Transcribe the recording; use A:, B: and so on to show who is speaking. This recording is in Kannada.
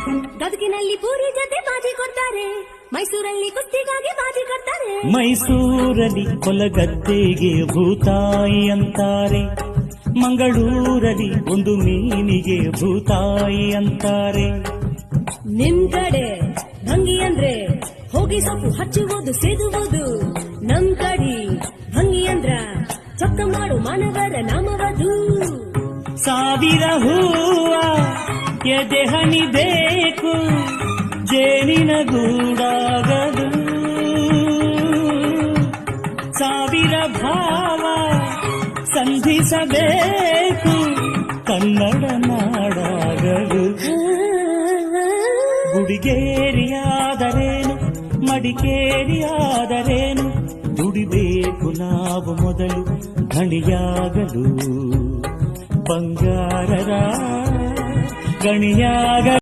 A: ಗದಗಿನಲ್ಲಿ ಪೂರಿ ಜೊತೆ ಬಾಜಿ ಕೊಡ್ತಾರೆ, ಮೈಸೂರಲ್ಲಿ ಕುಸ್ತಿಗಾಗಿ ಬಾಜಿ ಕೊಡ್ತಾರೆ.
B: ಮೈಸೂರಲ್ಲಿ ಕೊಲಗದ್ದೆಗೆ ಭೂತಾಯಿ ಅಂತಾರೆ, ಮಂಗಳೂರಲ್ಲಿ ಒಂದು ಮೀನಿಗೆ ಭೂತಾಯಿ ಅಂತಾರೆ.
A: ನಿಮ್ ಕಡೆ ಭಂಗಿ ಅಂದ್ರೆ ಹೋಗಿ ಸೊಪ್ಪು ಹಚ್ಚುವುದು ಸೇದುವುದು, ನಮ್ ಕಡೆ ಭಂಗಿ ಅಂದ್ರ ಚೊಕ್ಕ ಮಾಡು ಮಾನವರ ನಾಮವದು.
B: ಸಾವಿರ ಹೂವ ಎದೆ ಹನಿಬೇಕು, ಜೇನಿನ ಗೂಡಾಗದು. ಸಾವಿರ ಭಾವ ಸಂಧಿಸಬೇಕು, ಕನ್ನಡ ನಾಡಾಗದು. ಗುಡಿಗೇರಿಯಾದರೇನು ಮಡಿಕೇರಿಯಾದರೇನು, ದುಡಿಬೇಕು ನಾವು ಮೊದಲು ಧಣಿಯಾಗಲು, ಬಂಗಾರರ ಗಣಿಯಾಗಲು.